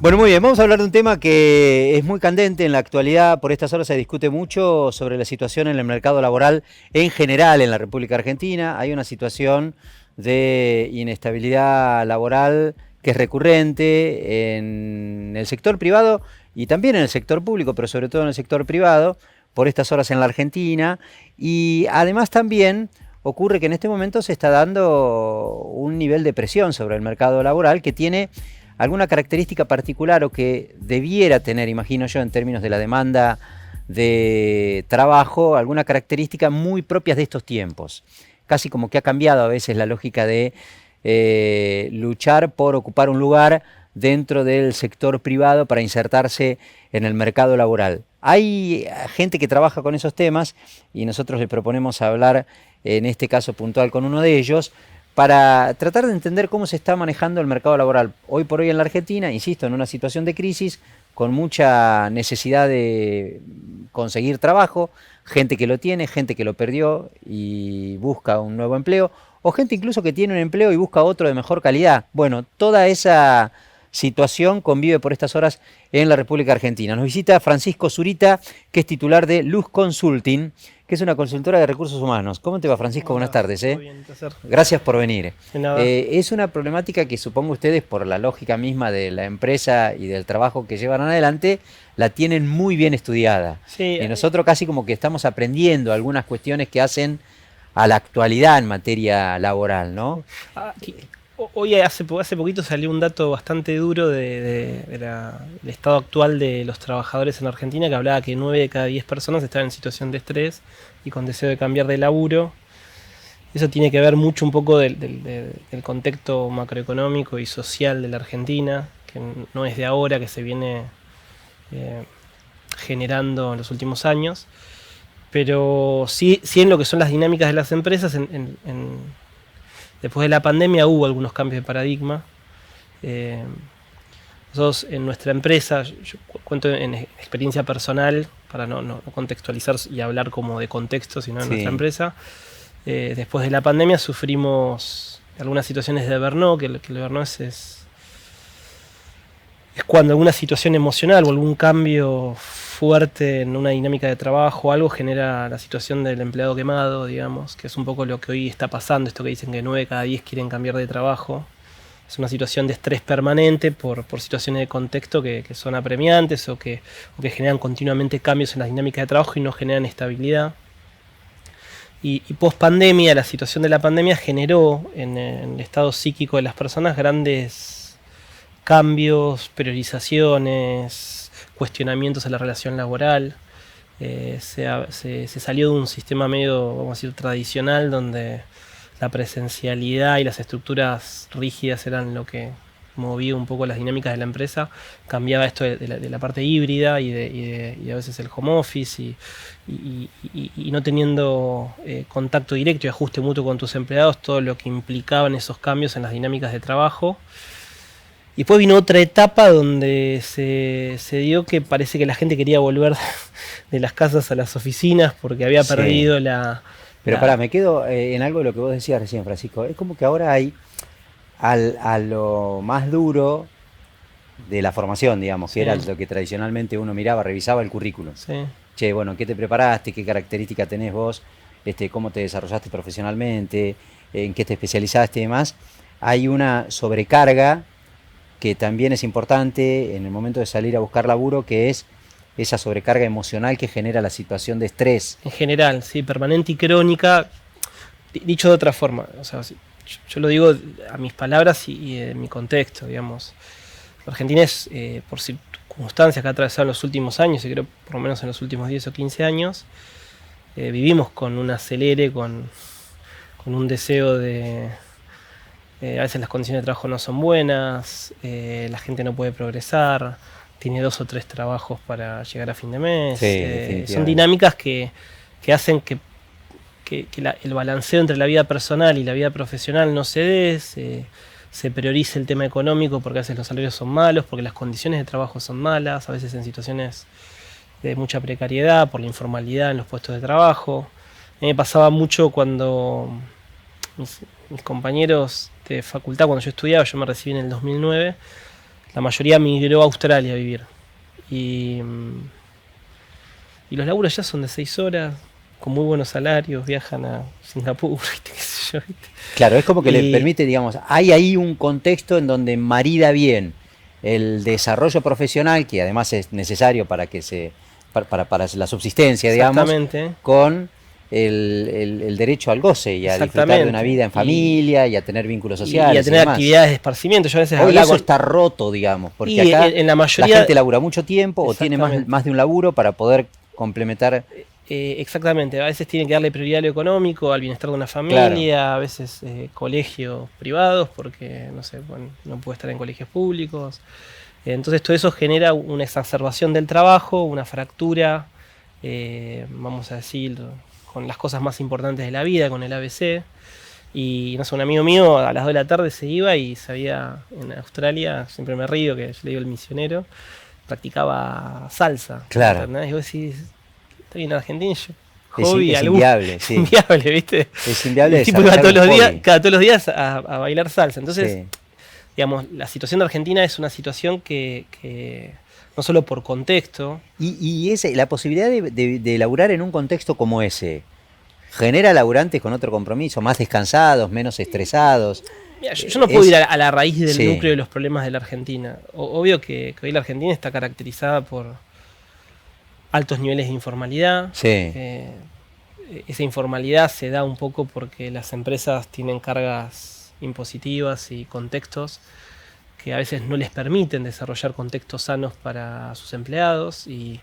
Bueno, muy bien, vamos a hablar de un tema que es muy candente en la actualidad. Por estas horas se discute mucho sobre la situación en el mercado laboral en general en la República Argentina. Hay una situación de inestabilidad laboral que es recurrente en el sector privado y también en el sector público, pero sobre todo en el sector privado, por estas horas en la Argentina. Y además también ocurre que en este momento se está dando un nivel de presión sobre el mercado laboral que tiene alguna característica particular o que debiera tener, imagino yo, en términos de la demanda de trabajo, alguna característica muy propias de estos tiempos. Casi como que ha cambiado a veces la lógica de luchar por ocupar un lugar dentro del sector privado para insertarse en el mercado laboral. Hay gente que trabaja con esos temas y nosotros le proponemos hablar en este caso puntual con uno de ellos para tratar de entender cómo se está manejando el mercado laboral hoy por hoy en la Argentina, insisto, en una situación de crisis, con mucha necesidad de conseguir trabajo, gente que lo tiene, gente que lo perdió y busca un nuevo empleo, o gente incluso que tiene un empleo y busca otro de mejor calidad. Bueno, toda esa situación convive por estas horas en la República Argentina. Nos visita Francisco Zurita, que es titular de Luz Consulting, que es una consultora de recursos humanos. ¿Cómo te va, Francisco? Buenas tardes. Todo bien, placer. Gracias por venir. De nada. Es una problemática que supongo ustedes, por la lógica misma de la empresa y del trabajo que llevan adelante, la tienen muy bien estudiada. Sí, Y nosotros casi como que estamos aprendiendo algunas cuestiones que hacen a la actualidad en materia laboral, ¿no? hoy hace poquito salió un dato bastante duro del estado actual de los trabajadores en Argentina, que hablaba que 9 de cada 10 personas estaban en situación de estrés y con deseo de cambiar de laburo. Eso tiene que ver mucho un poco del contexto macroeconómico y social de la Argentina, que no es de ahora, que se viene generando en los últimos años. Pero sí en lo que son las dinámicas de las empresas, después de la pandemia hubo algunos cambios de paradigma. Nosotros en nuestra empresa, yo cuento en experiencia personal, para no contextualizar y hablar como de contexto, sino en nuestra empresa, después de la pandemia sufrimos algunas situaciones de burnout, que el burnout es cuando alguna situación emocional o algún cambio fuerte en una dinámica de trabajo, algo genera la situación del empleado quemado, digamos, que es un poco lo que hoy está pasando, esto que dicen que 9 de cada 10 quieren cambiar de trabajo. Es una situación de estrés permanente por situaciones de contexto que son apremiantes o que generan continuamente cambios en las dinámicas de trabajo y no generan estabilidad. Y post pandemia, la situación de la pandemia generó en el estado psíquico de las personas grandes cambios, priorizaciones, cuestionamientos a la relación laboral. Se salió de un sistema medio, vamos a decir, tradicional, donde la presencialidad y las estructuras rígidas eran lo que movía un poco las dinámicas de la empresa. Cambiaba esto de la parte híbrida y a veces el home office y no teniendo contacto directo y ajuste mutuo con tus empleados, todo lo que implicaban esos cambios en las dinámicas de trabajo. Y después vino otra etapa donde se dio que parece que la gente quería volver de las casas a las oficinas porque había perdido la... Pero pará, me quedo en algo de lo que vos decías recién, Francisco. Es como que ahora hay a lo más duro de la formación, digamos, que era lo que tradicionalmente uno miraba, revisaba el currículum. Sí. Che, bueno, ¿qué te preparaste? ¿Qué características tenés vos? ¿Cómo te desarrollaste profesionalmente? ¿En qué te especializaste y demás? Hay una sobrecarga que también es importante en el momento de salir a buscar laburo, que es esa sobrecarga emocional que genera la situación de estrés. En general, sí, permanente y crónica. Dicho de otra forma, o sea, yo lo digo a mis palabras y en mi contexto, digamos. La Argentina es, por circunstancias que ha atravesado en los últimos años, y creo por lo menos en los últimos 10 o 15 años, vivimos con un acelere, con un deseo de... a veces las condiciones de trabajo no son buenas, la gente no puede progresar, tiene 2 o 3 trabajos para llegar a fin de mes. Son dinámicas que hacen que el balanceo entre la vida personal y la vida profesional no se dé, se priorice el tema económico porque a veces los salarios son malos, porque las condiciones de trabajo son malas, a veces en situaciones de mucha precariedad, por la informalidad en los puestos de trabajo. A mí me pasaba mucho cuando mis compañeros de facultad, cuando yo estudiaba, yo me recibí en el 2009, la mayoría migró a Australia a vivir. Y los laburos ya son de 6 horas, con muy buenos salarios, viajan a Singapur, ¿viste? ¿Qué sé yo, ¿viste? Claro, es como que le permite, digamos, hay ahí un contexto en donde marida bien el desarrollo profesional, que además es necesario para que para la subsistencia, digamos, con el derecho al goce y a disfrutar de una vida en familia y a tener vínculos sociales. Y a tener actividades de esparcimiento. Yo a veces hoy eso está roto, digamos, porque acá en la mayoría, la gente labura mucho tiempo o tiene más de un laburo para poder complementar. Exactamente, a veces tienen que darle prioridad a lo económico, al bienestar de una familia, claro. A veces colegios privados, porque no sé, bueno, no puede estar en colegios públicos. Entonces todo eso genera una exacerbación del trabajo, una fractura, vamos a decir, con las cosas más importantes de la vida, con el ABC. Y no sé, un amigo mío a las 2 de la tarde se iba y sabía, en Australia, siempre me río, que yo le digo el misionero, practicaba salsa. Claro. ¿Entendés? Y vos decís, estoy en Argentina, hobby, es inviable, sí. Inviable, ¿viste? Es inviable. El tipo iba todos los días a bailar salsa. Entonces, digamos, la situación de Argentina es una situación que no solo por contexto. Y la posibilidad de laburar en un contexto como ese, ¿genera laburantes con otro compromiso, más descansados, menos estresados? Mira, yo no puedo ir a la raíz del núcleo de los problemas de la Argentina. Obvio que hoy la Argentina está caracterizada por altos niveles de informalidad. Sí. Esa informalidad se da un poco porque las empresas tienen cargas impositivas y contextos que a veces no les permiten desarrollar contextos sanos para sus empleados y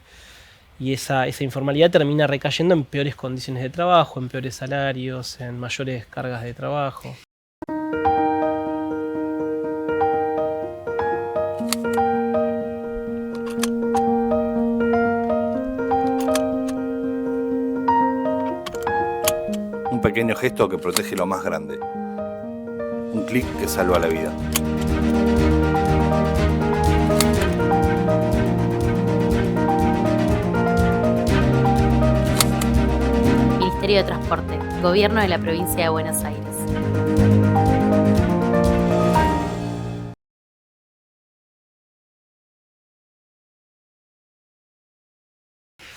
esa informalidad termina recayendo en peores condiciones de trabajo, en peores salarios, en mayores cargas de trabajo. Un pequeño gesto que protege lo más grande. Un clic que salva la vida. Ministerio de Transporte, Gobierno de la Provincia de Buenos Aires.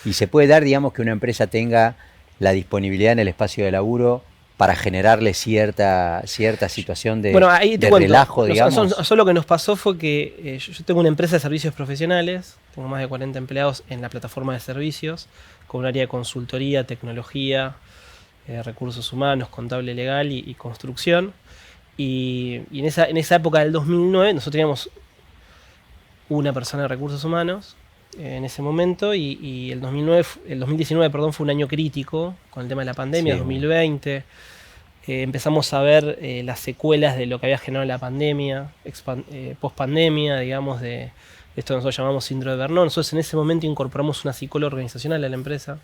Y se puede dar, digamos, que una empresa tenga la disponibilidad en el espacio de laburo para generarle cierta situación de relajo, digamos. Lo que nos pasó fue que yo tengo una empresa de servicios profesionales, tengo más de 40 empleados en la plataforma de servicios, con un área de consultoría, tecnología, recursos humanos, contable legal y construcción. Y en esa época del 2009 nosotros teníamos una persona de recursos humanos en ese momento y el 2019 fue un año crítico con el tema de la pandemia, sí. 2020 empezamos a ver las secuelas de lo que había generado la pandemia, post-pandemia, digamos, de esto que nosotros llamamos síndrome de Vernon. Nosotros en ese momento incorporamos una psicóloga organizacional a la empresa.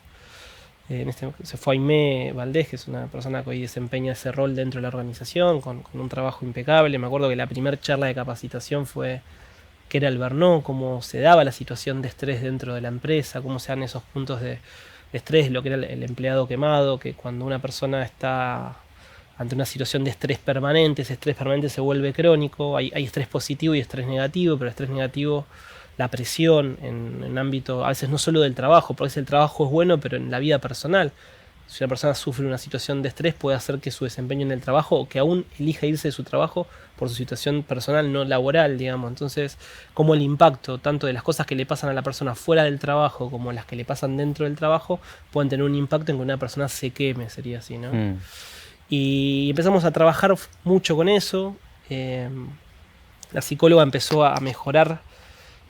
Se fue Aimé Valdés, que es una persona que hoy desempeña ese rol dentro de la organización, con un trabajo impecable. Me acuerdo que la primera charla de capacitación fue qué era el Vernon, cómo se daba la situación de estrés dentro de la empresa, cómo se dan esos puntos de estrés, lo que era el empleado quemado, que cuando una persona está ante una situación de estrés permanente, ese estrés permanente se vuelve crónico, hay estrés positivo y estrés negativo, pero el estrés negativo, la presión en ámbito, a veces no solo del trabajo, porque a veces el trabajo es bueno, pero en la vida personal, si una persona sufre una situación de estrés puede hacer que su desempeño en el trabajo o que aún elija irse de su trabajo por su situación personal, no laboral, digamos. Entonces, como el impacto tanto de las cosas que le pasan a la persona fuera del trabajo como las que le pasan dentro del trabajo pueden tener un impacto en que una persona se queme, sería así, ¿no? Y empezamos a trabajar mucho con eso. La psicóloga empezó a mejorar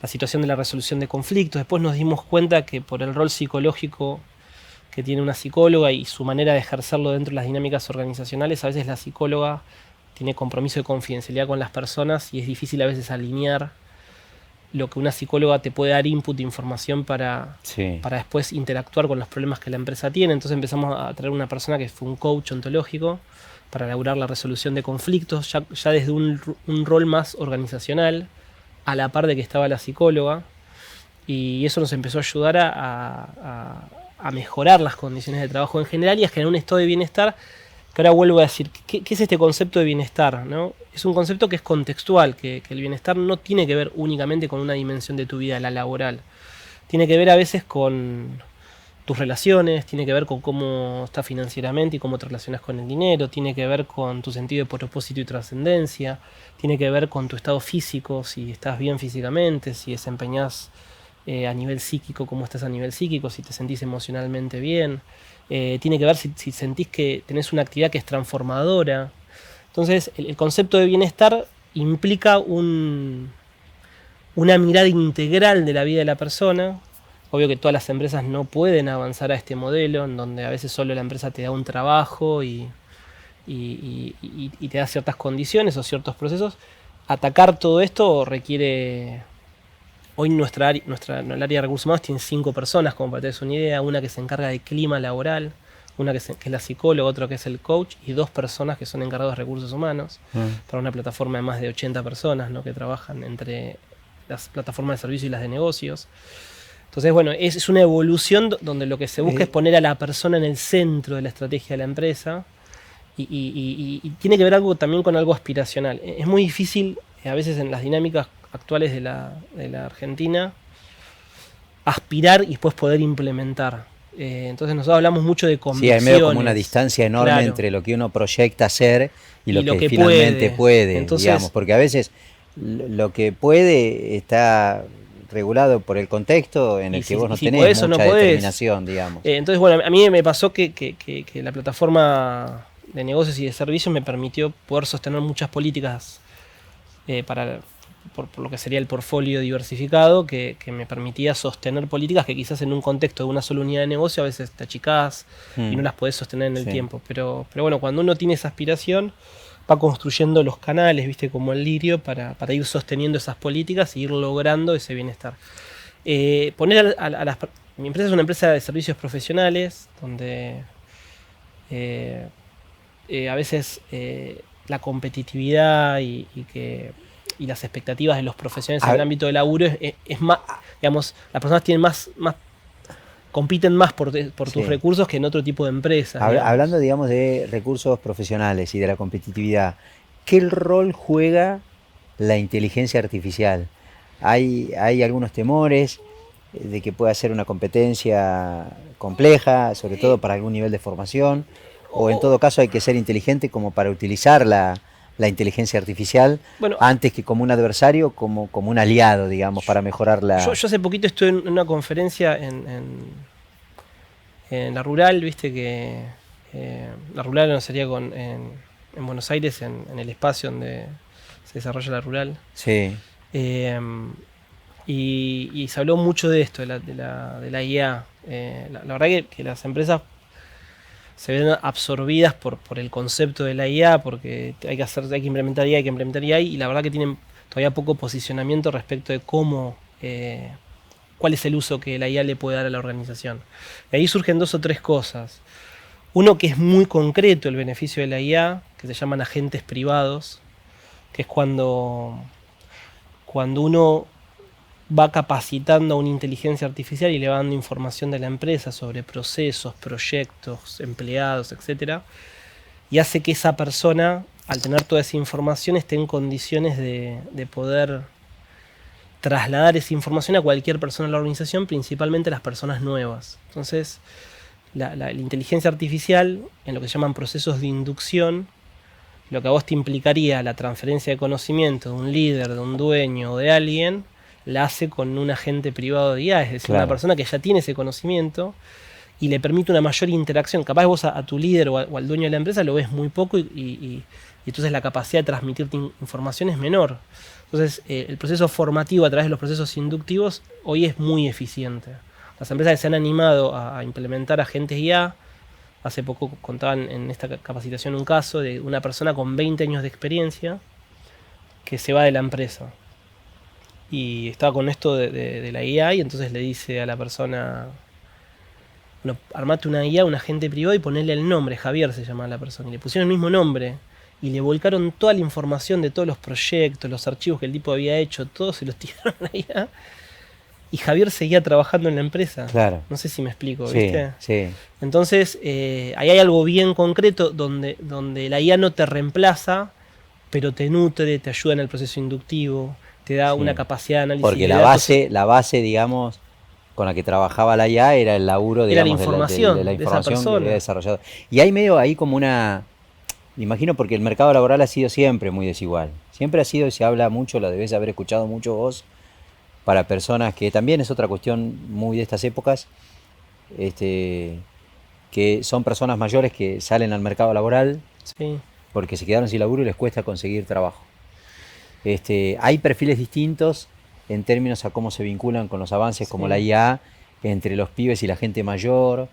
la situación de la resolución de conflictos. Después nos dimos cuenta que por el rol psicológico que tiene una psicóloga y su manera de ejercerlo dentro de las dinámicas organizacionales, a veces la psicóloga tiene compromiso de confidencialidad con las personas y es difícil a veces alinear lo que una psicóloga te puede dar input de información para después interactuar con los problemas que la empresa tiene. Entonces empezamos a traer una persona que fue un coach ontológico para elaborar la resolución de conflictos, ya desde un rol más organizacional, a la par de que estaba la psicóloga, y eso nos empezó a ayudar a mejorar las condiciones de trabajo en general y a generar un estado de bienestar que ahora vuelvo a decir, ¿qué es este concepto de bienestar? ¿No? Es un concepto que es contextual, que el bienestar no tiene que ver únicamente con una dimensión de tu vida, la laboral. Tiene que ver a veces con tus relaciones, tiene que ver con cómo estás financieramente y cómo te relacionas con el dinero, tiene que ver con tu sentido de propósito y trascendencia, tiene que ver con tu estado físico, si estás bien físicamente, si desempeñas a nivel psíquico, cómo estás a nivel psíquico, si te sentís emocionalmente bien, tiene que ver si sentís que tenés una actividad que es transformadora. Entonces, el concepto de bienestar implica una mirada integral de la vida de la persona. Obvio que todas las empresas no pueden avanzar a este modelo, en donde a veces solo la empresa te da un trabajo y te da ciertas condiciones o ciertos procesos. Atacar todo esto requiere... Hoy el área de recursos humanos tiene 5 personas, como para tener una idea, una que se encarga de clima laboral, una que es la psicóloga, otro que es el coach, y 2 personas que son encargados de recursos humanos, para una plataforma de más de 80 personas, ¿no? Que trabajan entre las plataformas de servicios y las de negocios. Entonces, bueno, es una evolución donde lo que se busca es poner a la persona en el centro de la estrategia de la empresa y tiene que ver algo también con algo aspiracional. Es muy difícil, a veces en las dinámicas actuales de la Argentina, aspirar y después poder implementar. Entonces nosotros hablamos mucho de convicciones. Sí, hay medio como una distancia enorme, claro, entre lo que uno proyecta hacer y lo que finalmente puede, entonces, digamos, porque a veces lo que puede está regulado por el contexto en el que vos no tenés mucha determinación, digamos. Entonces, bueno, a mí me pasó que la plataforma de negocios y de servicios me permitió poder sostener muchas políticas por lo que sería el portfolio diversificado, que me permitía sostener políticas que quizás en un contexto de una sola unidad de negocio a veces te achicás y no las podés sostener en el tiempo. Pero bueno, cuando uno tiene esa aspiración, va construyendo los canales, viste, como el lirio, para ir sosteniendo esas políticas y ir logrando ese bienestar. Mi empresa es una empresa de servicios profesionales, donde a veces la competitividad y las expectativas de los profesionales en el ámbito del laburo es más, digamos, las personas tienen compiten más por tus recursos que en otro tipo de empresas. Hablando, digamos, de recursos profesionales y de la competitividad, ¿qué rol juega la inteligencia artificial? ¿Hay algunos temores de que pueda ser una competencia compleja, sobre todo para algún nivel de formación? ¿O en todo caso hay que ser inteligente como para utilizar la inteligencia artificial, bueno, antes que como un adversario, como un aliado, digamos, para mejorar la... Yo hace poquito estuve en una conferencia en la Rural, viste que la Rural no sería en Buenos Aires, en el espacio donde se desarrolla la Rural. Sí. Y se habló mucho de esto, de la IA. La verdad que las empresas se ven absorbidas por el concepto de la IA, porque hay que implementar IA, y la verdad que tienen todavía poco posicionamiento respecto de cuál es el uso que la IA le puede dar a la organización. Y ahí surgen 2 o 3 cosas. Uno que es muy concreto, el beneficio de la IA, que se llaman agentes privados, que es cuando uno va capacitando a una inteligencia artificial y le va dando información de la empresa sobre procesos, proyectos, empleados, etc. Y hace que esa persona, al tener toda esa información, esté en condiciones de poder trasladar esa información a cualquier persona de la organización, principalmente a las personas nuevas. Entonces, la inteligencia artificial, en lo que se llaman procesos de inducción, lo que a vos te implicaría la transferencia de conocimiento de un líder, de un dueño o de alguien, la hace con un agente privado de IA, es decir, una persona que ya tiene ese conocimiento y le permite una mayor interacción. Capaz vos a tu líder o al dueño de la empresa lo ves muy poco y entonces la capacidad de transmitirte información es menor. Entonces el proceso formativo a través de los procesos inductivos hoy es muy eficiente. Las empresas que se han animado a implementar agentes IA, hace poco contaban en esta capacitación un caso de una persona con 20 años de experiencia que se va de la empresa. Y estaba con esto de la IA y entonces le dice a la persona, bueno, armate una IA, un agente privado y ponele el nombre, Javier se llama la persona. Y le pusieron el mismo nombre y le volcaron toda la información de todos los proyectos, los archivos que el tipo había hecho, todos se los tiraron a la IA. y Javier seguía trabajando en la empresa. Claro. No sé si me explico, Sí, ¿viste? sí. Entonces, ahí hay algo bien concreto donde la IA no te reemplaza, pero te nutre, te ayuda en el proceso inductivo, te da Sí. una capacidad de análisis Porque de la datos. base, digamos, con la que trabajaba la IA era el laburo, Era la digamos, información de la de esa información que persona. había desarrollado. Y hay medio ahí como me imagino porque el mercado laboral ha sido siempre muy desigual. Siempre ha sido, y se habla mucho, lo debes haber escuchado mucho vos, para personas que también es otra cuestión muy de estas épocas, que son personas mayores que salen al mercado laboral Sí. porque se quedaron sin laburo y les cuesta conseguir trabajo. Hay perfiles distintos en términos a cómo se vinculan con los avances como Sí. la IA entre los pibes y la gente mayor.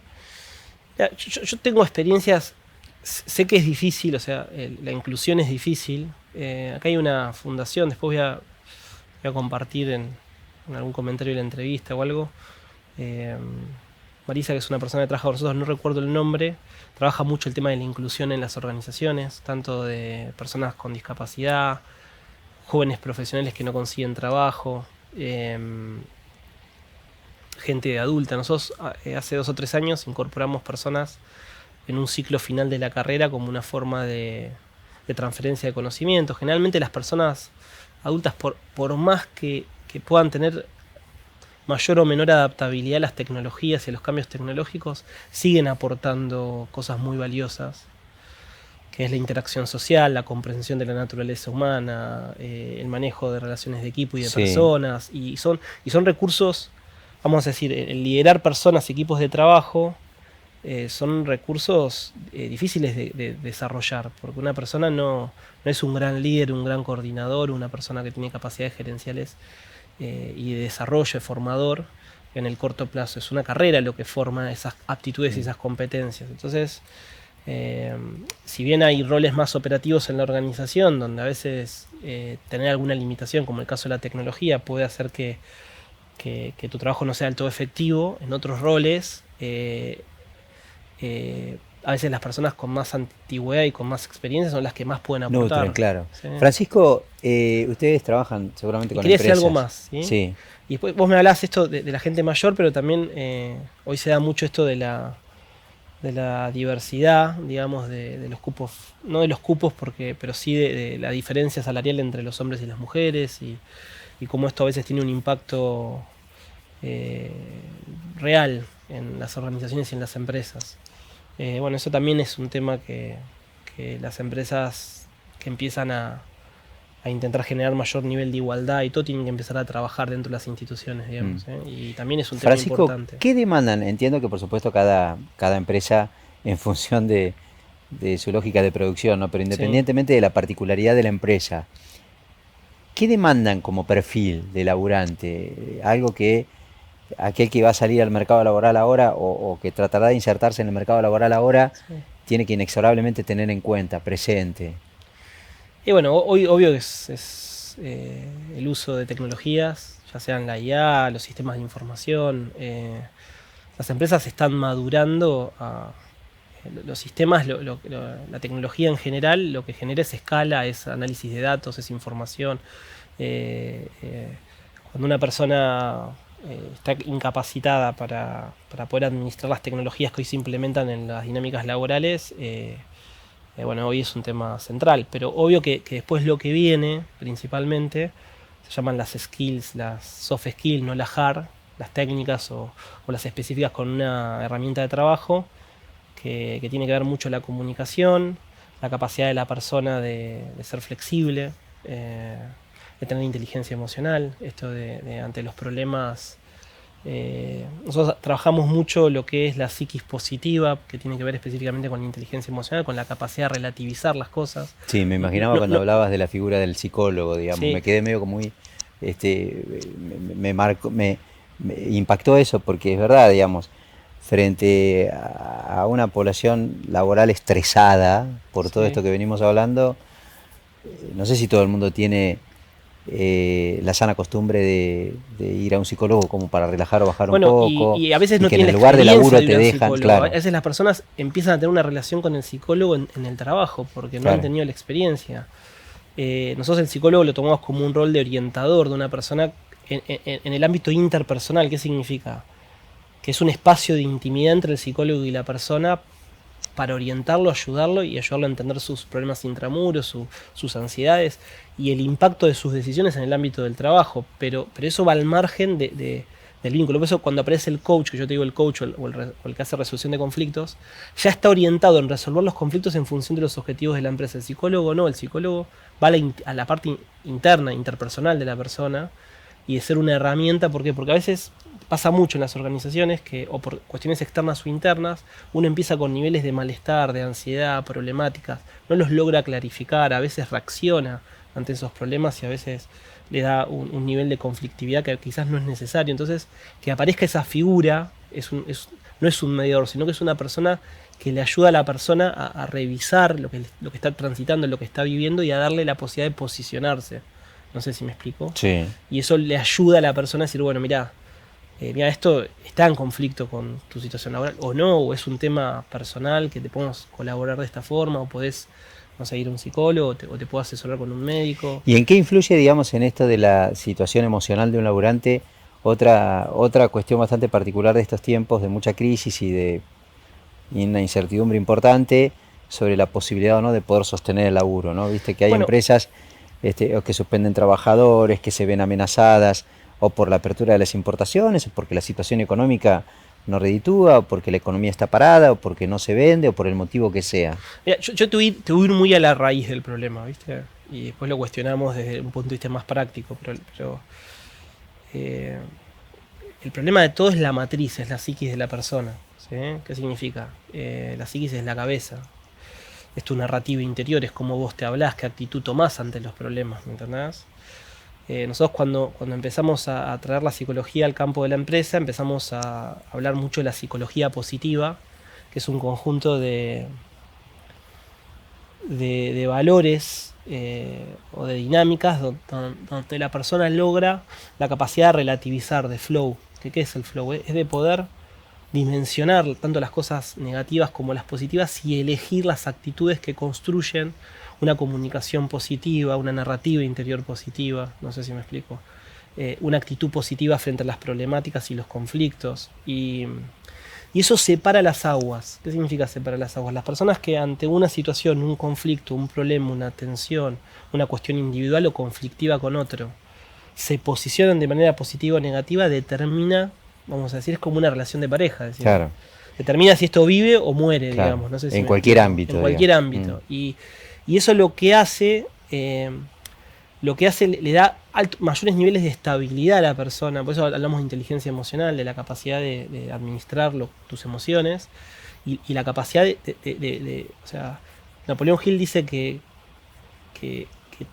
Ya, yo tengo experiencias, sé que es difícil, o sea, la inclusión es difícil. Acá hay una fundación, después voy a compartir en algún comentario de la entrevista o algo. Marisa, que es una persona que trabaja con nosotros, no recuerdo el nombre, trabaja mucho el tema de la inclusión en las organizaciones, tanto de personas con discapacidad, jóvenes profesionales que no consiguen trabajo, gente adulta. Nosotros hace 2 o 3 años incorporamos personas en un ciclo final de la carrera como una forma de transferencia de conocimiento. Generalmente las personas adultas, por más que puedan tener mayor o menor adaptabilidad a las tecnologías y a los cambios tecnológicos, siguen aportando cosas muy valiosas, que es la interacción social, la comprensión de la naturaleza humana, el manejo de relaciones de equipo y de Sí. personas, y son recursos, vamos a decir, el liderar personas, equipos de trabajo, son recursos difíciles de desarrollar, porque una persona no es un gran líder, un gran coordinador, una persona que tiene capacidades gerenciales y de desarrollo, de formador en el corto plazo. Es una carrera lo que forma esas aptitudes y esas competencias. Entonces, si bien hay roles más operativos en la organización, donde a veces tener alguna limitación, como el caso de la tecnología, puede hacer que tu trabajo no sea del todo efectivo, en otros roles, a veces las personas con más antigüedad y con más experiencia son las que más pueden aportar. Nutren, claro. Sí. Francisco, ustedes trabajan seguramente con Quería empresas. decir algo más, ¿sí? Sí. Y después vos me hablás esto de la gente mayor, pero también hoy se da mucho esto de la diversidad, digamos, de los cupos, no de los cupos, pero sí de la diferencia salarial entre los hombres y las mujeres, y cómo esto a veces tiene un impacto real en las organizaciones y en las empresas. Bueno, eso también es un tema que las empresas que empiezan a intentar generar mayor nivel de igualdad y todo tienen que empezar a trabajar dentro de las instituciones, digamos. Y también es un tema Francisco, importante. ¿qué demandan? Entiendo que por supuesto cada empresa en función de su lógica de producción, ¿no? Pero independientemente de la particularidad de la empresa, ¿qué demandan como perfil de laburante? Algo que aquel que va a salir al mercado laboral ahora o que tratará de insertarse en el mercado laboral ahora tiene que inexorablemente tener en cuenta, presente. Y bueno, hoy obvio que es el uso de tecnologías, ya sean la IA, los sistemas de información. Las empresas están madurando los sistemas, la tecnología en general, lo que genera es escala, es análisis de datos, es información. Cuando una persona está incapacitada para poder administrar las tecnologías que hoy se implementan en las dinámicas laborales, bueno, hoy es un tema central, pero obvio que después lo que viene principalmente se llaman las skills, las soft skills, no las hard, las técnicas o las específicas con una herramienta de trabajo que tiene que ver mucho la comunicación, la capacidad de la persona de ser flexible, de tener inteligencia emocional, esto de ante los problemas. Nosotros trabajamos mucho lo que es la psiquis positiva, que tiene que ver específicamente con la inteligencia emocional, con la capacidad de relativizar las cosas. Sí, me imaginaba cuando hablabas de la figura del psicólogo, digamos, Sí. me quedé medio como muy, me impactó eso porque es verdad, digamos, frente a una población laboral estresada por todo esto que venimos hablando, no sé si todo el mundo tiene la sana costumbre de ir a un psicólogo como para relajar o bajar un poco. Y a veces no que en tiene el lugar de laburo te ir a un dejan, psicólogo. claro. A veces las personas empiezan a tener una relación con el psicólogo en el trabajo porque no han tenido la experiencia. Nosotros el psicólogo lo tomamos como un rol de orientador de una persona en el ámbito interpersonal. ¿Qué significa? Que es un espacio de intimidad entre el psicólogo y la persona para orientarlo, ayudarlo y ayudarlo a entender sus problemas intramuros, sus ansiedades y el impacto de sus decisiones en el ámbito del trabajo. Pero eso va al margen del vínculo. Por eso cuando aparece el coach, que yo te digo el coach o el que hace resolución de conflictos, ya está orientado en resolver los conflictos en función de los objetivos de la empresa. El psicólogo no, el psicólogo va a la parte interna, interpersonal de la persona y de ser una herramienta. ¿Por qué? Porque a veces pasa mucho en las organizaciones que, o por cuestiones externas o internas, uno empieza con niveles de malestar, de ansiedad, problemáticas, no los logra clarificar, a veces reacciona ante esos problemas y a veces le da un nivel de conflictividad que quizás no es necesario. Entonces, que aparezca esa figura no es un mediador, sino que es una persona que le ayuda a la persona a revisar lo que está transitando, lo que está viviendo y a darle la posibilidad de posicionarse. No sé si me explico. Sí. Y eso le ayuda a la persona a decir, bueno, mira, esto está en conflicto con tu situación laboral, o no, o es un tema personal que te podemos colaborar de esta forma, o podés, no sé, ir a un psicólogo, o te puedo asesorar con un médico. ¿Y en qué influye, digamos, en esto de la situación emocional de un laburante otra cuestión bastante particular de estos tiempos de mucha crisis y una incertidumbre importante sobre la posibilidad o no de poder sostener el laburo, ¿no? Viste que hay empresas que suspenden trabajadores, que se ven amenazadas o por la apertura de las importaciones, o porque la situación económica no reditúa, o porque la economía está parada, o porque no se vende, o por el motivo que sea. Mira, yo te voy a ir muy a la raíz del problema, ¿viste? Y después lo cuestionamos desde un punto de vista más práctico, pero el problema de todo es la matriz, es la psiquis de la persona, ¿sí? ¿Qué significa? La psiquis es la cabeza, es tu narrativa interior, es cómo vos te hablás, qué actitud tomás ante los problemas, ¿me entendés? Nosotros cuando empezamos a traer la psicología al campo de la empresa, empezamos a hablar mucho de la psicología positiva, que es un conjunto de valores o de dinámicas donde la persona logra la capacidad de relativizar, de flow. ¿Qué es el flow? Es de poder dimensionar tanto las cosas negativas como las positivas y elegir las actitudes que construyen una comunicación positiva, una narrativa interior positiva, no sé si me explico, una actitud positiva frente a las problemáticas y los conflictos. Y eso separa las aguas. ¿Qué significa separar las aguas? Las personas que ante una situación, un conflicto, un problema, una tensión, una cuestión individual o conflictiva con otro, se posicionan de manera positiva o negativa, determina, vamos a decir, es como una relación de pareja. Es decir, claro. Determina si esto vive o muere, Claro. digamos. No sé si En cualquier ámbito. En cualquier ámbito. Y eso lo que hace le da mayores niveles de estabilidad a la persona. Por eso hablamos de inteligencia emocional, de la capacidad de administrar tus emociones y la capacidad o sea, Napoleón Hill dice que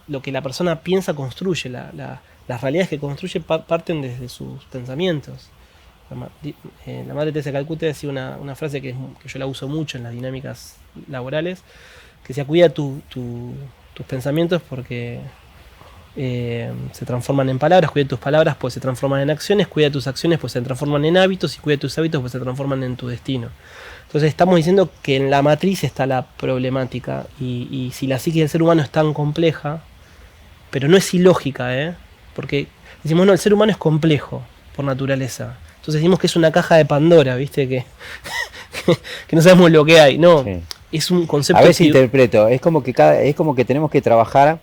lo que la persona piensa construye, las realidades que construye parten desde sus pensamientos. La madre Teresa de Calcuta decía una frase que yo la uso mucho en las dinámicas laborales, que decía: cuida tus pensamientos porque se transforman en palabras, cuida tus palabras pues se transforman en acciones, cuida tus acciones pues se transforman en hábitos y cuida tus hábitos pues se transforman en tu destino. Entonces estamos diciendo que en la matriz está la problemática y si la psique del ser humano es tan compleja, pero no es ilógica, porque decimos no, el ser humano es complejo por naturaleza. Entonces decimos que es una caja de Pandora, ¿viste? Que no sabemos lo que hay. No, sí. Es un concepto... A veces interpreto, es como que tenemos que trabajar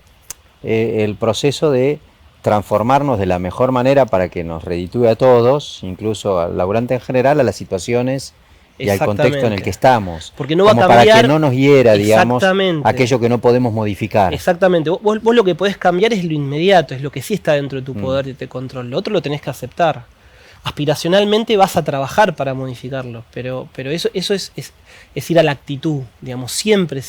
el proceso de transformarnos de la mejor manera para que nos reditúe a todos, incluso al laburante en general, a las situaciones y al contexto en el que estamos. Porque no va a cambiar, para que no nos hiera, digamos, aquello que no podemos modificar. Exactamente. Vos lo que podés cambiar es lo inmediato, es lo que sí está dentro de tu poder y de control. Lo otro lo tenés que aceptar. Aspiracionalmente vas a trabajar para modificarlo, pero eso es ir a la actitud, digamos, siempre,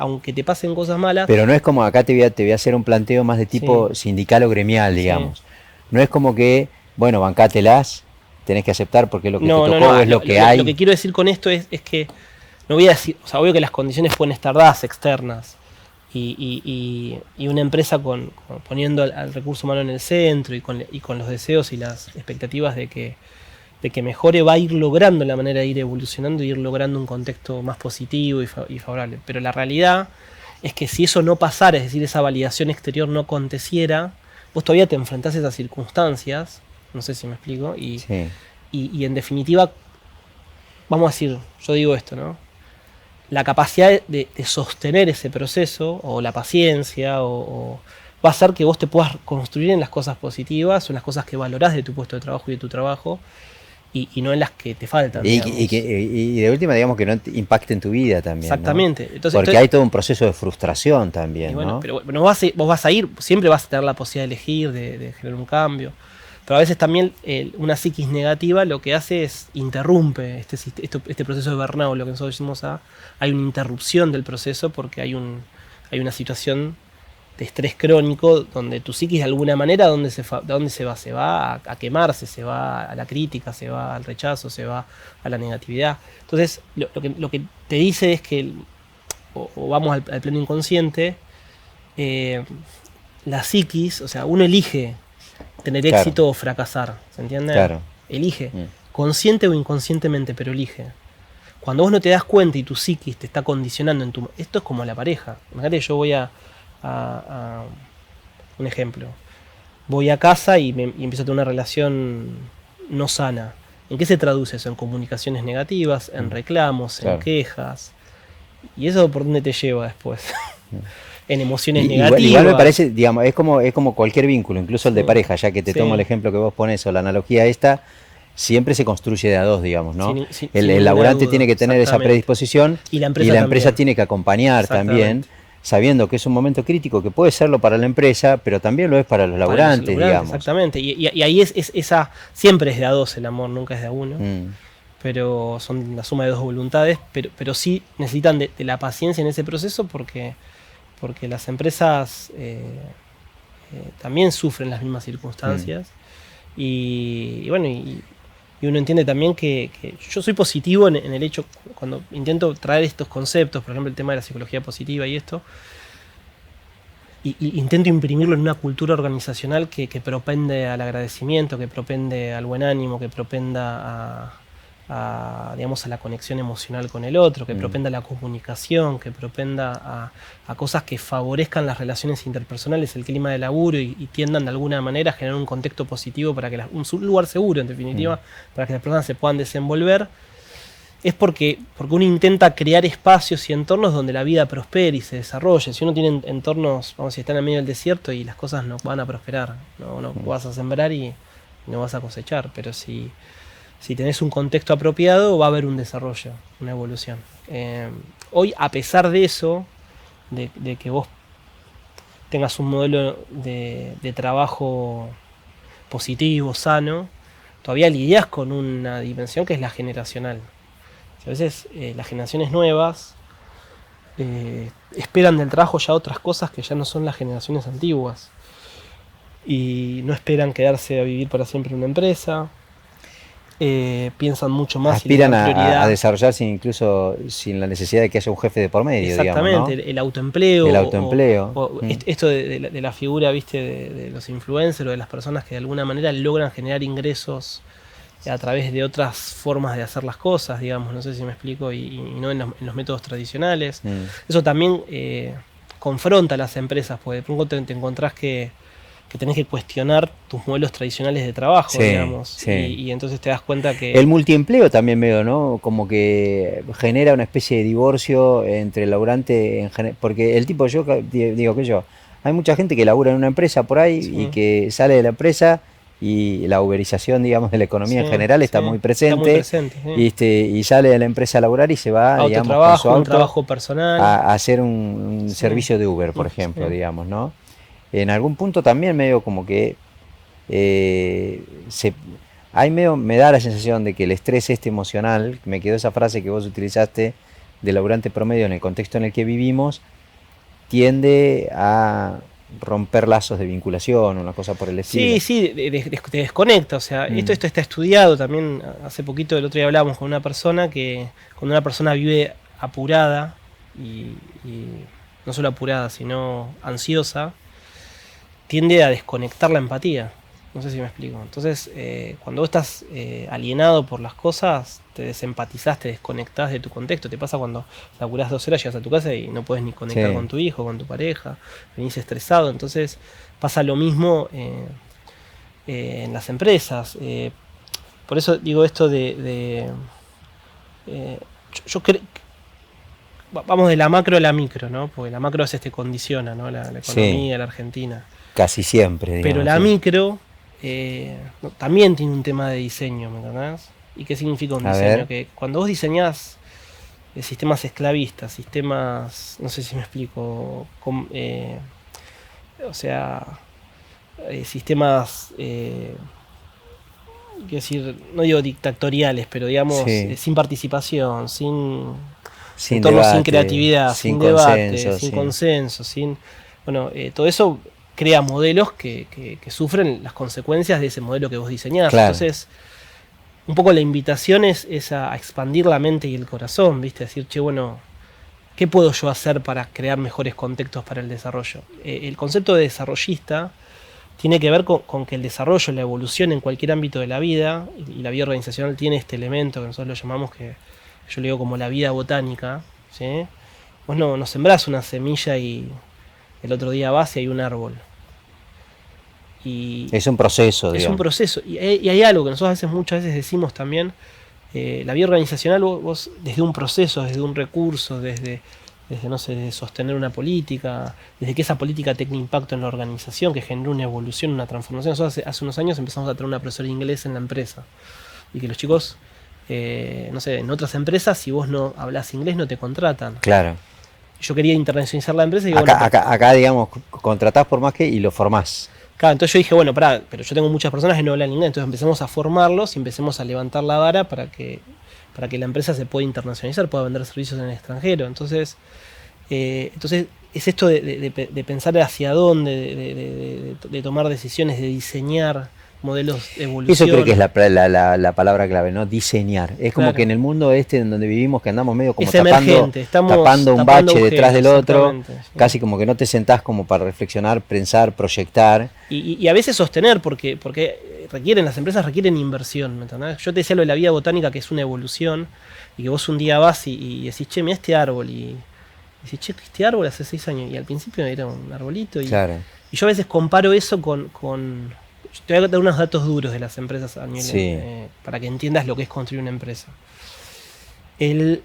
aunque te pasen cosas malas. Pero no es como, acá te voy a hacer un planteo más de tipo sindical o gremial, digamos. Sí. No es como que, bueno, bancátelas, tenés que aceptar porque es lo que te tocó, es lo que hay. Lo que quiero decir con esto es que, no voy a decir, o sea, obvio que las condiciones pueden estar dadas externas, y una empresa poniendo al recurso humano en el centro y con los deseos y las expectativas de que mejore, va a ir logrando la manera de ir evolucionando y ir logrando un contexto más positivo y favorable. Pero la realidad es que si eso no pasara, es decir, esa validación exterior no aconteciera, vos todavía te enfrentás a esas circunstancias, no sé si me explico, Sí, y en definitiva, vamos a decir, yo digo esto, ¿no? La capacidad de sostener ese proceso, o la paciencia, o va a hacer que vos te puedas construir en las cosas positivas, o en las cosas que valorás de tu puesto de trabajo y de tu trabajo, y no en las que te faltan. y de última, digamos, que no te impacte en tu vida también, ¿no? Exactamente. Porque hay todo un proceso de frustración también, bueno, ¿no? pero vos vas a ir, siempre vas a tener la posibilidad de elegir, de generar un cambio. Pero a veces también una psiquis negativa lo que hace es interrumpe este proceso de burnout, lo que nosotros decimos hay una interrupción del proceso porque hay una situación de estrés crónico donde tu psiquis de alguna manera, ¿dónde se va? Se va a quemarse, se va a la crítica, se va al rechazo, se va a la negatividad. Entonces, lo que te dice es que, o vamos al plano inconsciente, la psiquis, o sea, uno elige tener Claro. éxito o fracasar, ¿se entiende? Claro. Elige, consciente o inconscientemente, pero elige. Cuando vos no te das cuenta y tu psiquis te está condicionando esto es como la pareja. Imagínate que yo voy a un ejemplo. Voy a casa y empiezo a tener una relación no sana. ¿En qué se traduce eso? En comunicaciones negativas, en reclamos, Claro. en quejas. ¿Y eso por dónde te lleva después? En emociones Igual, negativas. igual me parece, digamos, es como cualquier vínculo, incluso el de Sí. pareja, ya que te Sí. tomo el ejemplo que vos pones o la analogía esta, siempre se construye de a dos, digamos, ¿no? Sin El ninguna laburante duda, tiene que tener esa exactamente. predisposición Y la empresa también. tiene que acompañar también, Exactamente. sabiendo que es un momento crítico, que puede serlo para la empresa, pero también lo es para los Para los laburantes, digamos. Exactamente. Y ahí es esa. Siempre es de a dos el amor, nunca es de a uno. Mm. Pero son la suma de dos voluntades. Pero sí necesitan de la paciencia en ese proceso porque las empresas también sufren las mismas circunstancias. Y bueno, y uno entiende también que yo soy positivo en el hecho, cuando intento traer estos conceptos, por ejemplo el tema de la psicología positiva y esto, y intento imprimirlo en una cultura organizacional que propende al agradecimiento, que propende al buen ánimo, que propenda digamos, a la conexión emocional con el otro, que propenda a la comunicación, que propenda a cosas que favorezcan las relaciones interpersonales, el clima de laburo y tiendan de alguna manera a generar un contexto positivo para que un lugar seguro, en definitiva, para que las personas se puedan desenvolver. Es porque uno intenta crear espacios y entornos donde la vida prospere y se desarrolle. Si uno tiene entornos, vamos a decir, están en medio del desierto y las cosas no van a prosperar, no vas a sembrar y no vas a cosechar, pero si tenés un contexto apropiado va a haber un desarrollo, una evolución. Hoy, a pesar de eso, de que vos tengas un modelo de trabajo positivo, sano, todavía lidias con una dimensión que es la generacional. A veces las generaciones nuevas esperan del trabajo ya otras cosas que ya no son las generaciones antiguas. Y no esperan quedarse a vivir para siempre en una empresa. Piensan mucho más Aspiran y le dan prioridad. a desarrollarse incluso sin la necesidad de que haya un jefe de por medio, Exactamente, digamos, ¿no? el autoempleo. El autoempleo. Esto de la figura, ¿viste? De los influencers o de las personas que de alguna manera logran generar ingresos a través de otras formas de hacer las cosas, digamos, no sé si me explico, y no en los métodos tradicionales. Eso también confronta a las empresas, porque de pronto te encontrás que tenés que cuestionar tus modelos tradicionales de trabajo, Sí, digamos, sí. y entonces te das cuenta que... El multiempleo también veo, ¿no? Como que genera una especie de divorcio entre el laburante en general, porque el tipo, hay mucha gente que labura en una empresa por ahí Sí. y que sale de la empresa y la uberización, digamos, de la economía en Sí, general está sí, muy está presente, muy presente, sí. y sale de la empresa a laburar y se va, Auto digamos, con trabajo, su un auto trabajo personal. a hacer un Sí. servicio de Uber, por Sí. ejemplo, digamos, ¿no? En algún punto también medio como que ahí me da la sensación de que el estrés emocional, me quedó esa frase que vos utilizaste de laburante promedio en el contexto en el que vivimos, tiende a romper lazos de vinculación, una cosa por el estilo. Sí, te desconecta, o sea, esto está estudiado también. Hace poquito, el otro día hablábamos con una persona que cuando una persona vive apurada, y no solo apurada, sino ansiosa, tiende a desconectar la empatía. No sé si me explico. Entonces, cuando vos estás alienado por las cosas, te desempatizás, te desconectás de tu contexto. Te pasa cuando laburás 2 horas, llegas a tu casa y no puedes ni conectar Sí. con tu hijo, con tu pareja, venís estresado. Entonces, pasa lo mismo en las empresas. Por eso digo esto yo creo. Vamos de la macro a la micro, ¿no? Porque la macro a veces te condiciona, ¿no? La economía, la Argentina. Casi siempre, digamos. Pero la sí. micro también tiene un tema de diseño, ¿me entendés? ¿Y qué significa un A diseño? ver. Que cuando vos diseñás sistemas esclavistas, sistemas, no sé si me explico, o sea, sistemas, quiero decir, no digo dictatoriales, pero digamos, Sí. sin participación, sin Sin entornos sin debate, creatividad, sin sin debate, consenso, sin sí. consenso, bueno, todo eso crea modelos que sufren las consecuencias de ese modelo que vos diseñás. Claro. Entonces, un poco la invitación es a expandir la mente y el corazón, ¿viste? Decir, che, bueno, ¿qué puedo yo hacer para crear mejores contextos para el desarrollo? El concepto de desarrollista tiene que ver con que el desarrollo, la evolución en cualquier ámbito de la vida, y la vida organizacional tiene este elemento que nosotros lo llamamos, que yo le digo como la vida botánica, ¿sí? Vos no sembrás una semilla y el otro día vas y hay un árbol. Y Es un proceso, es digamos. un proceso. Y hay algo que nosotros muchas veces decimos también, la vida organizacional vos desde un proceso, desde un recurso, desde no sé, de sostener una política, desde que esa política tenga impacto en la organización, que genere una evolución, una transformación. Nosotros hace unos años empezamos a tener una profesora de inglés en la empresa. Y que los chicos, no sé, en otras empresas, si vos no hablas inglés, no te contratan. Claro. Yo quería internacionalizar la empresa y Acá, bueno, acá, digamos, contratás por más que y lo formás. claro, entonces yo dije, bueno, pará, pero yo tengo muchas personas que no hablan inglés, entonces empecemos a formarlos y empecemos a levantar la vara para que la empresa se pueda internacionalizar, pueda vender servicios en el extranjero. Entonces es esto de pensar hacia dónde, de tomar decisiones, de diseñar modelos de evolución. Eso creo que es la palabra clave, ¿no? Diseñar. Es como Claro. que en el mundo este en donde vivimos, que andamos medio como Es emergente, estamos tapando un tapando bache detrás del agujeros, otro, exactamente, sí. casi como que no te sentás como para reflexionar, pensar, proyectar. Y a veces sostener, porque las empresas requieren inversión, ¿me entendés? Yo te decía lo de la vida botánica, que es una evolución, y que vos un día vas y decís, che, mira este árbol, y decís, che, este árbol hace 6 años, y al principio era un arbolito, y Claro. yo a veces comparo eso con te voy a dar unos datos duros de las empresas a nivel, Sí. para que entiendas lo que es construir una empresa. El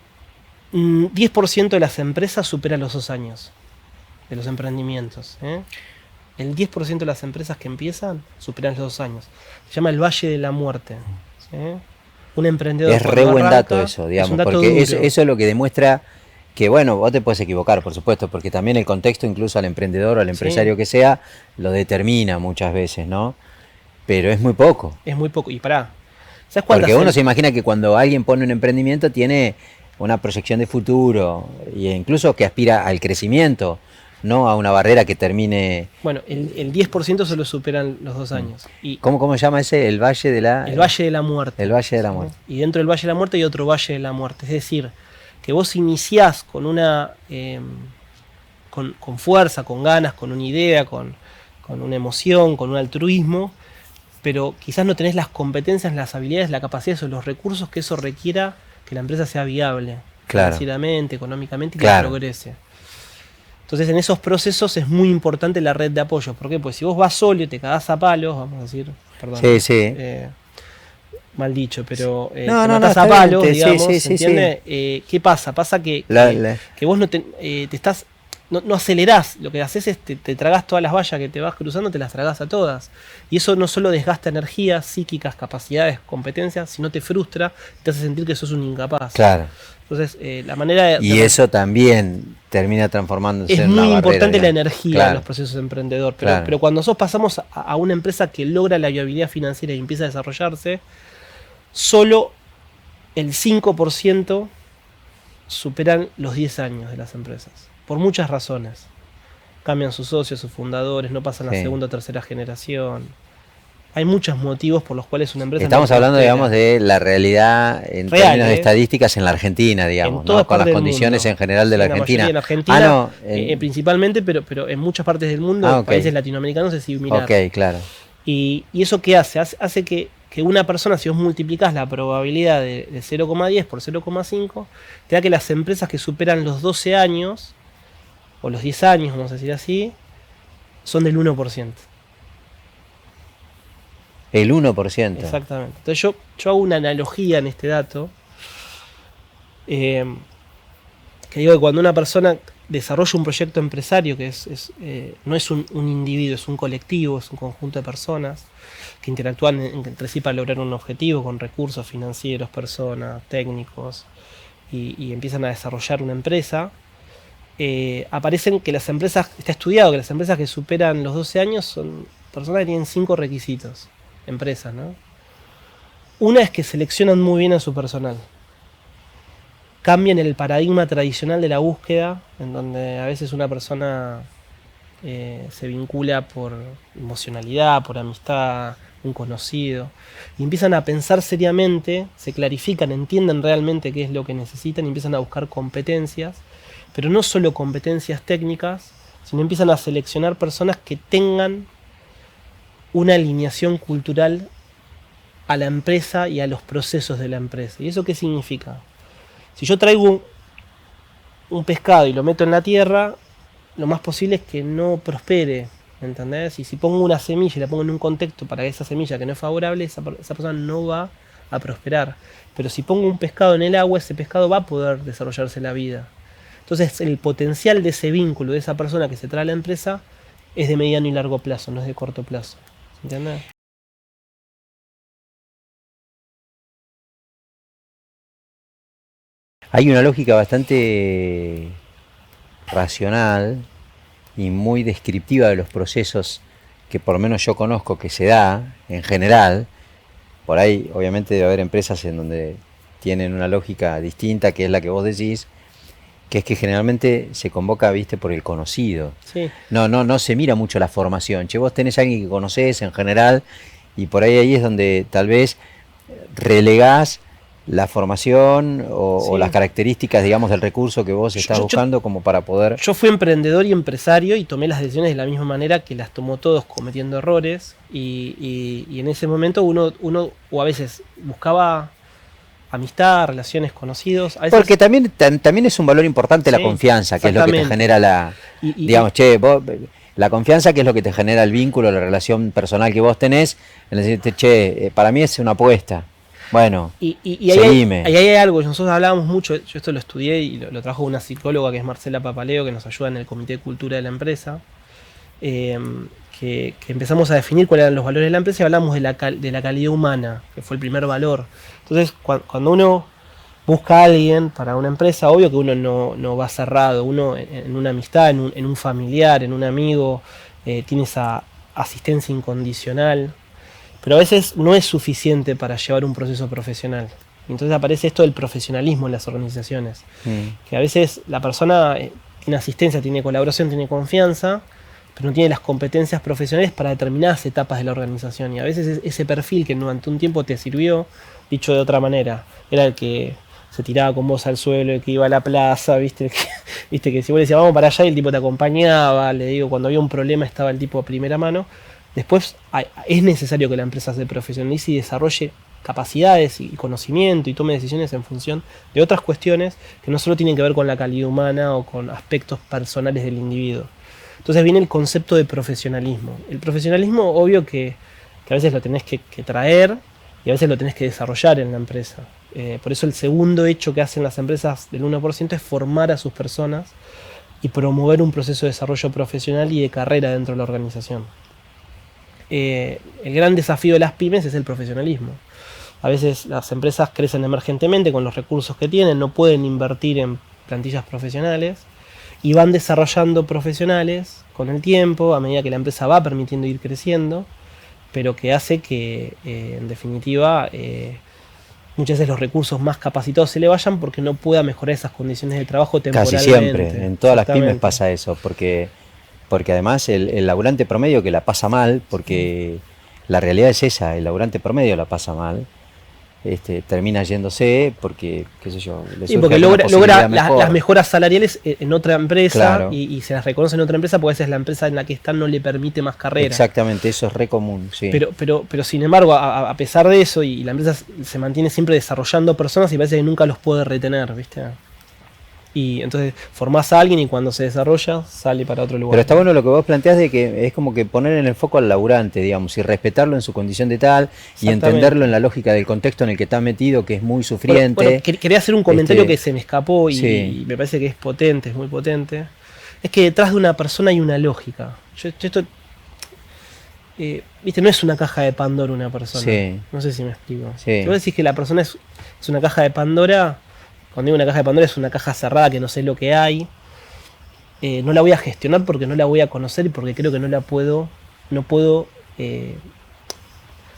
10% de las empresas supera los 2 años, de los emprendimientos. El 10% de las empresas que empiezan superan los 2 años. Se llama el Valle de la Muerte. ¿Sí? Un emprendedor. Es re cuando buen arranca, dato eso, es digamos, un dato porque duro. eso es lo que demuestra que, bueno, vos te puedes equivocar, por supuesto, porque también el contexto, incluso al emprendedor o al empresario que sea, lo determina muchas veces, ¿no? Pero es muy poco. Es muy poco. Y pará, ¿sabes cuántas? Porque uno se imagina que cuando alguien pone un emprendimiento tiene una proyección de futuro e incluso que aspira al crecimiento, no a una barrera que termine. Bueno, el 10% se lo superan los 2 años. Y ¿Cómo se llama ese? El Valle de la. el Valle de la Muerte. El Valle de la Muerte. Y dentro del Valle de la Muerte hay otro Valle de la Muerte. Es decir, que vos iniciás con una con fuerza, con ganas, con una idea, con una emoción, con un altruismo, pero quizás no tenés las competencias, las habilidades, la capacidad o los recursos que eso requiera que la empresa sea viable, Claro. financieramente, económicamente, y Claro. que progrese. Entonces en esos procesos es muy importante la red de apoyo. ¿Por qué? Pues si vos vas solo y te cagás a palos, vamos a decir, perdón. Sí, sí. Mal dicho, pero te No, matás a está bien, palos, sí, digamos, sí, sí, ¿entiende? ¿Qué pasa? Pasa que vos no te estás no acelerás, lo que haces es te tragás todas las vallas que te vas cruzando, te las tragás a todas. Y eso no solo desgasta energías psíquicas, capacidades, competencias, sino te frustra, te hace sentir que sos un incapaz. Claro. Entonces, la manera Y eso también termina transformándose es en una muy barrera, importante la digamos. energía Claro. de los procesos de emprendedor. Claro. Pero cuando nosotros pasamos a una empresa que logra la viabilidad financiera y empieza a desarrollarse, solo el 5% superan los 10 años de las empresas. Por muchas razones. Cambian sus socios, sus fundadores, no pasan a Sí. segunda o tercera generación. Hay muchos motivos por los cuales una empresa... Estamos no hablando, prospera. digamos, de la realidad en Real, términos de ¿eh? estadísticas en la Argentina, digamos, En todas ¿no? Con las partes del condiciones mundo. en general de la Sí, Argentina. mayoría en Argentina, no, principalmente, pero en muchas partes del mundo, Ah, ok. países latinoamericanos es similar. ok, claro. ¿Y eso qué hace? Hace que una persona, si vos multiplicás la probabilidad de 0,10 por 0,5, te da que las empresas que superan los 12 años, o los 10 años, vamos a decir así, son del 1%. El 1%. Exactamente. Entonces yo hago una analogía en este dato, que digo que cuando una persona desarrolla un proyecto empresario, que no es un individuo, es un colectivo, es un conjunto de personas que interactúan entre sí para lograr un objetivo con recursos financieros, personas, técnicos, y empiezan a desarrollar una empresa, aparecen que las empresas, está estudiado que las empresas que superan los 12 años son personas que tienen 5 requisitos, empresas, ¿no? Una es que seleccionan muy bien a su personal. Cambian el paradigma tradicional de la búsqueda, en donde a veces una persona se vincula por emocionalidad, por amistad, un conocido, y empiezan a pensar seriamente, se clarifican, entienden realmente qué es lo que necesitan y empiezan a buscar competencias, pero no solo competencias técnicas, sino empiezan a seleccionar personas que tengan una alineación cultural a la empresa y a los procesos de la empresa. ¿Y eso qué significa? Si yo traigo un pescado y lo meto en la tierra, lo más posible es que no prospere, ¿entendés? Y si pongo una semilla y la pongo en un contexto para esa semilla que no es favorable, esa persona no va a prosperar. Pero si pongo un pescado en el agua, ese pescado va a poder desarrollarse la vida. Entonces el potencial de ese vínculo, de esa persona que se trae a la empresa, es de mediano y largo plazo, no es de corto plazo. ¿Entendés? Hay una lógica bastante racional y muy descriptiva de los procesos que por lo menos yo conozco que se da en general. Por ahí obviamente debe haber empresas en donde tienen una lógica distinta, que es la que vos decís, que es que generalmente se convoca, viste, por el conocido. Sí. No se mira mucho la formación. Che, vos tenés a alguien que conocés en general y por ahí es donde tal vez relegás la formación o las características, digamos, del recurso que vos estás buscando como para poder... Yo fui emprendedor y empresario y tomé las decisiones de la misma manera que las tomó todos, cometiendo errores, y en ese momento uno o a veces buscaba amistad, relaciones, conocidos. A veces, porque también es un valor importante la confianza, que es lo que te genera digamos, la confianza, que es lo que te genera el vínculo, la relación personal que vos tenés, en decirte, para mí es una apuesta. Bueno, seguime. Ahí hay algo, nosotros hablábamos mucho, yo esto lo estudié y lo trajo una psicóloga que es Marcela Papaleo, que nos ayuda en el Comité de Cultura de la empresa, que empezamos a definir cuáles eran los valores de la empresa y hablamos de la calidad humana, que fue el primer valor. Entonces, cuando uno busca a alguien para una empresa, obvio que uno no va cerrado, uno en una amistad, en un familiar, en un amigo, tiene esa asistencia incondicional. Pero a veces no es suficiente para llevar un proceso profesional. Entonces aparece esto del profesionalismo en las organizaciones. Que a veces la persona tiene asistencia, tiene colaboración, tiene confianza, pero no tiene las competencias profesionales para determinadas etapas de la organización. Y a veces ese perfil que durante un tiempo te sirvió, dicho de otra manera, era el que se tiraba con vos al suelo, el que iba a la plaza, viste que si vos le decías vamos para allá y el tipo te acompañaba, le digo, cuando había un problema estaba el tipo a primera mano. Después es necesario que la empresa se profesionalice y desarrolle capacidades y conocimiento y tome decisiones en función de otras cuestiones que no solo tienen que ver con la calidad humana o con aspectos personales del individuo. Entonces viene el concepto de profesionalismo. El profesionalismo, obvio que a veces lo tenés que traer y a veces lo tenés que desarrollar en la empresa. Por eso el segundo hecho que hacen las empresas del 1% es formar a sus personas y promover un proceso de desarrollo profesional y de carrera dentro de la organización. El gran desafío de las pymes es el profesionalismo. A veces las empresas crecen emergentemente con los recursos que tienen, no pueden invertir en plantillas profesionales y van desarrollando profesionales con el tiempo, a medida que la empresa va permitiendo ir creciendo, pero que hace que, en definitiva, muchas veces los recursos más capacitados se le vayan porque no pueda mejorar esas condiciones de trabajo temporalmente. Casi siempre, en todas las pymes pasa eso, porque además el laburante promedio que la pasa mal, porque la realidad es esa, el laburante promedio la pasa mal, termina yéndose porque, qué sé yo, le Sí, surge porque alguna logra posibilidad mejor. las mejoras salariales en otra empresa Claro. y se las reconoce en otra empresa porque a veces la empresa en la que están no le permite más carrera. Exactamente, eso es re común, sí. Pero sin embargo, a pesar de eso, y la empresa se mantiene siempre desarrollando personas y parece que nunca los puede retener, ¿viste? Y entonces formás a alguien y cuando se desarrolla sale para otro lugar. Pero está bueno lo que vos planteás de que es como que poner en el foco al laburante, digamos, y respetarlo en su condición de tal, y Exactamente. entenderlo en la lógica del contexto en el que está metido, que es muy sufriente. Bueno, quería hacer un comentario Este, que se me escapó y, sí. y me parece que es potente, es muy potente. Es que detrás de una persona hay una lógica. Viste, no es una caja de Pandora una persona. Sí. No sé si me explico. Sí. Si vos decís que la persona es una caja de Pandora, cuando digo una caja de Pandora es una caja cerrada que no sé lo que hay. No la voy a gestionar porque no la voy a conocer y porque creo que no puedo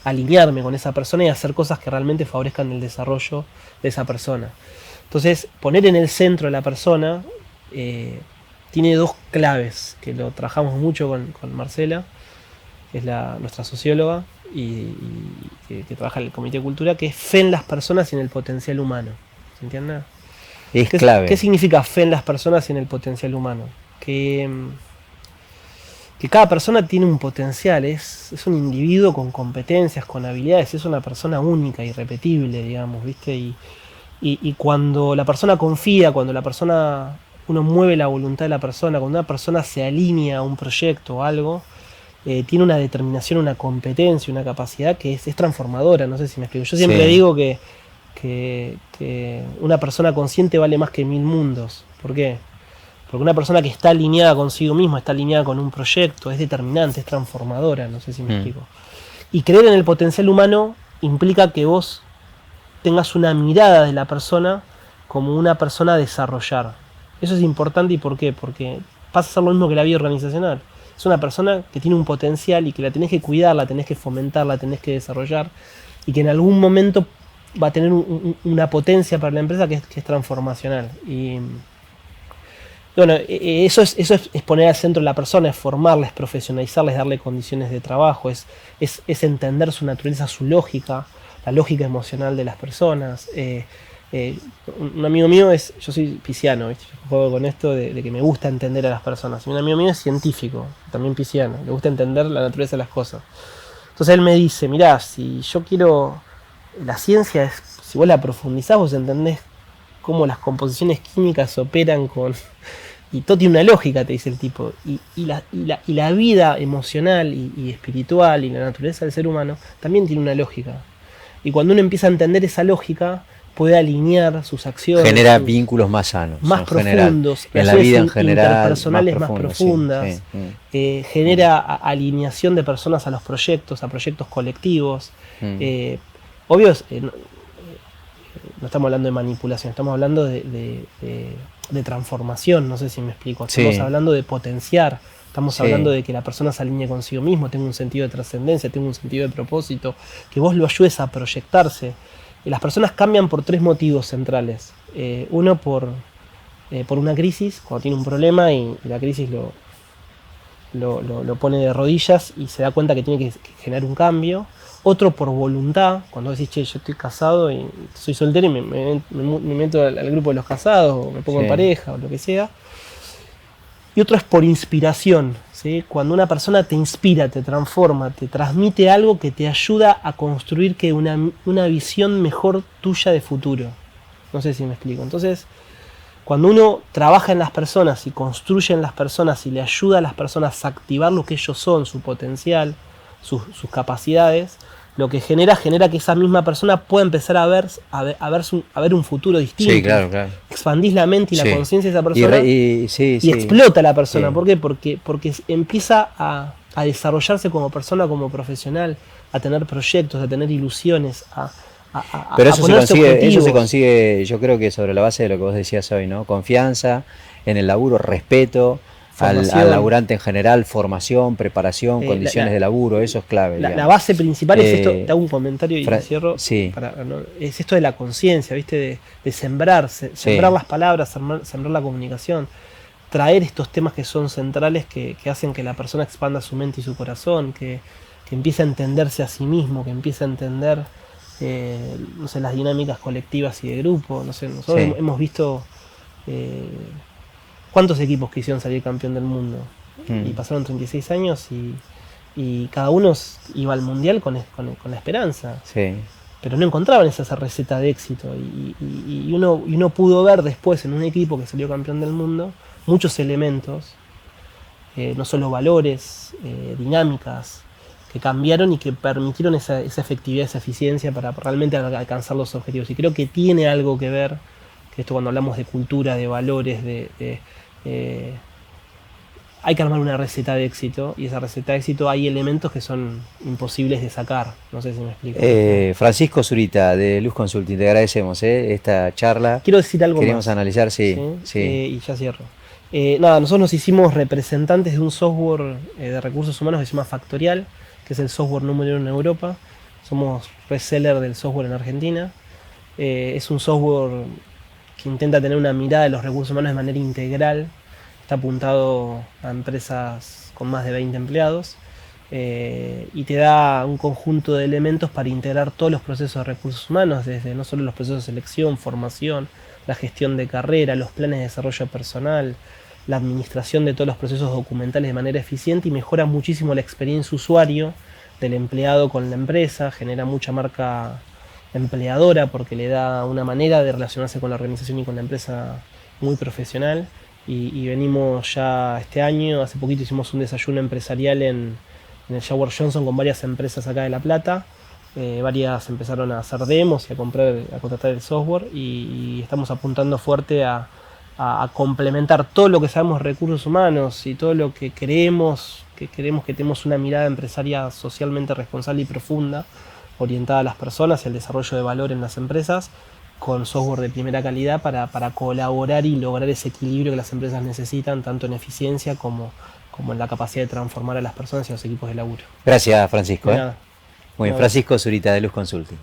alinearme con esa persona y hacer cosas que realmente favorezcan el desarrollo de esa persona. Entonces, poner en el centro a la persona tiene dos claves que lo trabajamos mucho con Marcela, que es nuestra socióloga y que trabaja en el Comité de Cultura, que es fe en las personas y en el potencial humano. ¿Se entiende? Es clave. ¿Qué significa fe en las personas y en el potencial humano? Que cada persona tiene un potencial, es un individuo con competencias, con habilidades, es una persona única, irrepetible, digamos, ¿viste? Y cuando la persona confía, cuando uno mueve la voluntad de la persona, cuando una persona se alinea a un proyecto o algo, tiene una determinación, una competencia, una capacidad que es transformadora, no sé si me explico. Yo siempre Sí. digo que una persona consciente vale más que 1000 mundos. ¿Por qué? Porque una persona que está alineada consigo misma, está alineada con un proyecto, es determinante, es transformadora, no sé si me explico. Y creer en el potencial humano implica que vos tengas una mirada de la persona como una persona a desarrollar. Eso es importante. ¿Y por qué? Porque pasa a ser lo mismo que la vida organizacional. Es una persona que tiene un potencial y que la tenés que cuidar, la tenés que fomentar, la tenés que desarrollar y que en algún momento va a tener una potencia para la empresa que es transformacional. Y bueno, eso es poner al centro a la persona, es formarla, es profesionalizarla, es darle condiciones de trabajo, es entender su naturaleza, su lógica, la lógica emocional de las personas. Un amigo mío yo soy pisciano, ¿viste? Yo juego con esto de que me gusta entender a las personas. Y un amigo mío es científico, también pisciano, le gusta entender la naturaleza de las cosas. Entonces él me dice, mirá, si yo quiero... La ciencia si vos la profundizás, vos entendés cómo las composiciones químicas operan con... Y todo tiene una lógica, te dice el tipo. Y la vida emocional y espiritual y la naturaleza del ser humano también tiene una lógica. Y cuando uno empieza a entender esa lógica, puede alinear sus acciones. Genera vínculos más sanos. Más profundos. En la vida en general. Interpersonales más profundas. Sí. Genera alineación de personas a los proyectos, a proyectos colectivos. Obvio, no estamos hablando de manipulación, estamos hablando de transformación, no sé si me explico. Estamos hablando de potenciar, estamos hablando de que la persona se alinee consigo mismo, tenga un sentido de trascendencia, tenga un sentido de propósito, que vos lo ayudes a proyectarse. Las personas cambian por 3 motivos centrales. Uno por una crisis, cuando tiene un problema y la crisis lo pone de rodillas y se da cuenta que tiene que generar un cambio. Otro por voluntad, cuando decís, che, yo estoy casado y soy soltero y me meto al grupo de los casados, o me pongo en pareja, o lo que sea. Y otro es por inspiración, ¿sí? Cuando una persona te inspira, te transforma, te transmite algo que te ayuda a construir una visión mejor tuya de futuro. No sé si me explico. Entonces, cuando uno trabaja en las personas y construye en las personas y le ayuda a las personas a activar lo que ellos son, su potencial, sus capacidades, lo que genera que esa misma persona pueda empezar a ver un futuro distinto. Sí, claro. Expandís la mente y la conciencia de esa persona y explota a la persona. Sí. ¿Por qué? Porque empieza a desarrollarse como persona, como profesional, a tener proyectos, a tener ilusiones, Pero a eso se consigue, yo creo que sobre la base de lo que vos decías hoy, ¿no? Confianza en el laburo, respeto al laburante en general, formación, preparación, condiciones de laburo, eso es clave. La base principal es esto, te hago un comentario y cierro, sí. Es esto de la conciencia, ¿viste? De sembrar las palabras, sembrar la comunicación, traer estos temas que son centrales, que hacen que la persona expanda su mente y su corazón, que empiece a entenderse a sí mismo, que empiece a entender no sé, las dinámicas colectivas y de grupo. No sé, nosotros Sí. hemos visto cuántos equipos quisieron salir campeón del mundo y pasaron 36 años y cada uno iba al mundial con la esperanza. Sí. Pero no encontraban esa receta de éxito y uno pudo ver después en un equipo que salió campeón del mundo muchos elementos, no solo valores, dinámicas, que cambiaron y que permitieron esa efectividad, esa eficiencia para realmente alcanzar los objetivos. Y creo que tiene algo que ver, que esto cuando hablamos de cultura, de valores, hay que armar una receta de éxito, y esa receta de éxito hay elementos que son imposibles de sacar. No sé si me explico. Francisco Zurita, de Luz Consulting, te agradecemos esta charla. Quiero decir algo Queríamos más. analizar, sí. Y ya cierro. Nosotros nos hicimos representantes de un software de recursos humanos que se llama Factorial, que es el software número 1 en Europa. Somos reseller del software en Argentina. Es un software que intenta tener una mirada de los recursos humanos de manera integral. Está apuntado a empresas con más de 20 empleados y te da un conjunto de elementos para integrar todos los procesos de recursos humanos, desde no solo los procesos de selección, formación, la gestión de carrera, los planes de desarrollo personal, la administración de todos los procesos documentales de manera eficiente, y mejora muchísimo la experiencia usuario del empleado con la empresa, genera mucha marca empleadora porque le da una manera de relacionarse con la organización y con la empresa muy profesional. Y venimos ya este año, hace poquito hicimos un desayuno empresarial en el Shower Johnson con varias empresas acá de La Plata. Varias empezaron a hacer demos y a contratar el software, y estamos apuntando fuerte a complementar todo lo que sabemos de recursos humanos y todo lo que creemos que tenemos una mirada empresaria socialmente responsable y profunda, orientada a las personas y al desarrollo de valor en las empresas, con software de primera calidad para colaborar y lograr ese equilibrio que las empresas necesitan, tanto en eficiencia como en la capacidad de transformar a las personas y a los equipos de laburo. Gracias, Francisco. De nada. Muy bien, Francisco Zurita, de Luz Consulting.